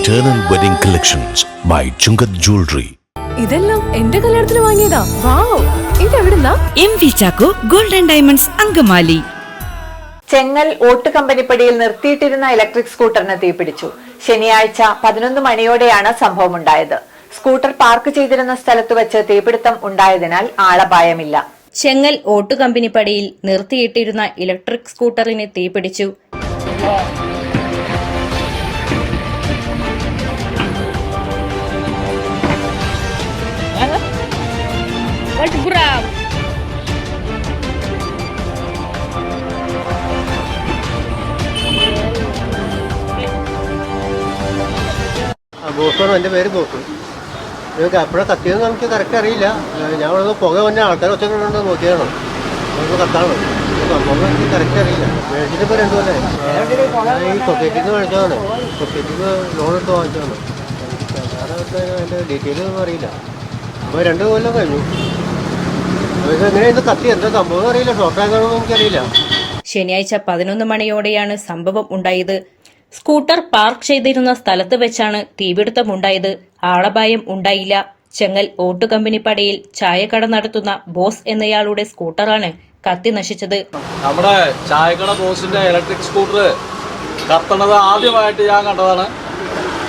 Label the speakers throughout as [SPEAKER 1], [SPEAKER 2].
[SPEAKER 1] Eternal Wedding Collections by Chungat Jewelry.
[SPEAKER 2] ഇതെല്ലാം എന്റെ കല്യാണത്തിന് വാങ്ങിയതാ. വാവ്, ഇതെവിടുന്നാ?
[SPEAKER 3] MV Chacko golden diamonds Angamaly.
[SPEAKER 4] Chengal ഓട്ട് കമ്പനിപ്പടിയിൽ നിർത്തിയിട്ടിരുന്ന ഇലക്ട്രിക് സ്കൂട്ടറിന് തീപിടിച്ചു. ശനിയാഴ്ച 11 മണിയോടെയാണ് സംഭവമുണ്ടായത്. സ്കൂട്ടർ പാർക്ക് ചെയ്തിരുന്ന സ്ഥലത്ത് വെച്ച് തീപിടുത്തം ഉണ്ടായതിനാൽ ആളപായമില്ല.
[SPEAKER 5] ചെങ്ങൽ ഓട്ട് കമ്പനിപ്പടിയിൽ നിർത്തിയിട്ടിരുന്ന ഇലക്ട്രിക് സ്കൂട്ടറിന് തീപിടിച്ചു.
[SPEAKER 6] ബോസാണ്, എൻ്റെ പേര് ബോസ്. നിങ്ങൾക്ക് എപ്പോഴാണ് കത്തിയെന്ന് നമുക്ക് കറക്റ്റ് അറിയില്ല. ഞാൻ ഇവിടെ പുക വന്ന ആൾക്കാർ ഒച്ചകളുണ്ടോ നോക്കിയാണ് നമുക്ക് കത്താണ്. സംഭവം എനിക്ക് കറക്റ്റ് അറിയില്ല. മേടിച്ചിട്ടിപ്പോൾ 2 കൊല്ലമായി. ഈ സൊസൈറ്റിയിൽ നിന്ന് മേടിച്ചതാണ്. സൊസൈറ്റിയിൽ നിന്ന് ലോൺ എടുത്ത് വാങ്ങിച്ചതാണ്. വേറെ അതിൻ്റെ ഡീറ്റെയിൽ ഒന്നും അറിയില്ല. അപ്പോൾ 2 കൊല്ലം കഴിഞ്ഞു. അതൊക്കെ എങ്ങനെയാണ് കത്തി, എന്താ സംഭവം അറിയില്ല. ഷോർട്ടാക്കാണെന്ന് എനിക്കറിയില്ല.
[SPEAKER 5] ശനിയാഴ്ച 11 മണിയോടെയാണ് സംഭവം ഉണ്ടായത്. സ്കൂട്ടർ പാർക്ക് ചെയ്തിരുന്ന സ്ഥലത്ത് വെച്ചാണ് തീപിടുത്തമുണ്ടായത്. ആളപായം ഉണ്ടായില്ല. ചെങ്ങൽ ഓട്ട് കമ്പനിപ്പടിയിൽ ചായക്കട നടത്തുന്ന ബോസ് എന്നയാളുടെ സ്കൂട്ടറാണ് കത്തി നശിച്ചത്.
[SPEAKER 7] നമ്മുടെ ചായക്കട ബോസിന്റെ ഇലക്ട്രിക് സ്കൂട്ടർ കത്തണത് ആദ്യമായിട്ട് ഞാൻ കണ്ടതാണ്.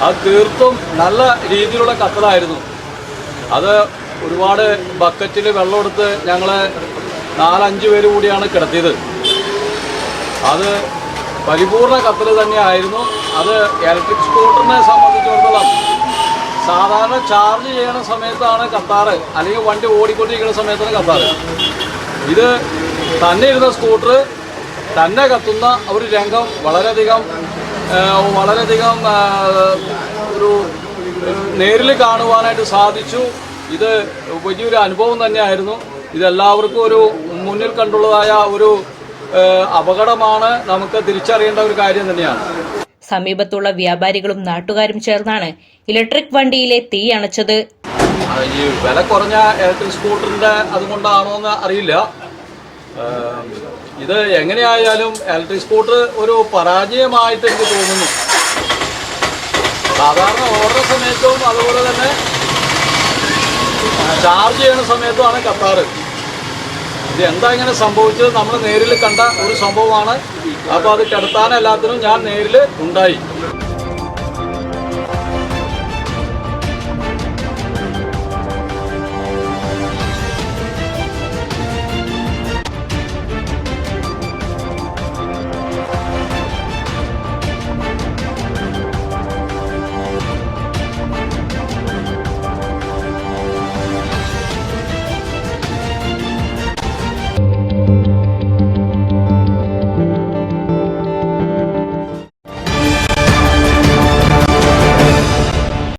[SPEAKER 7] അത് തീർത്തും നല്ല രീതിയിലുള്ള കത്തലായിരുന്നു. അത് ഒരുപാട് ബക്കറ്റിൽ വെള്ളമെടുത്ത് ഞങ്ങൾ 4-5 പേര് കൂടിയാണ് കിടത്തിയത്. അത് പരിപൂർണ കത്തൽ തന്നെയായിരുന്നു. അത് ഇലക്ട്രിക് സ്കൂട്ടറിനെ സംബന്ധിച്ചിടത്തോളം സാധാരണ ചാർജ് ചെയ്യുന്ന സമയത്താണ് കത്താറ്, അല്ലെങ്കിൽ വണ്ടി ഓടിക്കൊണ്ടിരിക്കുന്ന സമയത്താണ് കത്താറ്. ഇത് തന്നെ ഇരുന്ന സ്കൂട്ടർ തന്നെ കത്തുന്ന ഒരു രംഗം വളരെയധികം ഒരു നേരിൽ കാണുവാനായിട്ട് സാധിച്ചു. ഇത് വലിയൊരു അനുഭവം തന്നെയായിരുന്നു. ഇതെല്ലാവർക്കും ഒരു മുന്നിൽ കണ്ടുള്ളതായ ഒരു അപകടമാണ്. നമുക്ക് തിരിച്ചറിയേണ്ട ഒരു കാര്യം തന്നെയാണ്.
[SPEAKER 5] സമീപത്തുള്ള വ്യാപാരികളും നാട്ടുകാരും ചേർന്നാണ് ഇലക്ട്രിക് വണ്ടിയിലെ തീ അണച്ചത്.
[SPEAKER 7] ഈ വില കുറഞ്ഞ ഇലക്ട്രിക് സ്കൂട്ടറിന്റെ അതുകൊണ്ടാണോ എന്ന് അറിയില്ല. ഇത് എങ്ങനെയായാലും ഇലക്ട്രിക് സ്കൂട്ടർ ഒരു പരാജയമായിട്ട് എനിക്ക് തോന്നുന്നു. സാധാരണ ഓടുന്ന സമയത്തും അതുപോലെ തന്നെ ചാർജ് ചെയ്യുന്ന സമയത്തുമാണ് കത്താറ്. ഇത് എന്താ ഇങ്ങനെ സംഭവിച്ചത് നമ്മൾ നേരിൽ കണ്ട ഒരു സംഭവമാണ്. അപ്പോൾ അത് കിടത്താൻ എല്ലാത്തിനും ഞാൻ നേരിൽ ഉണ്ടായി.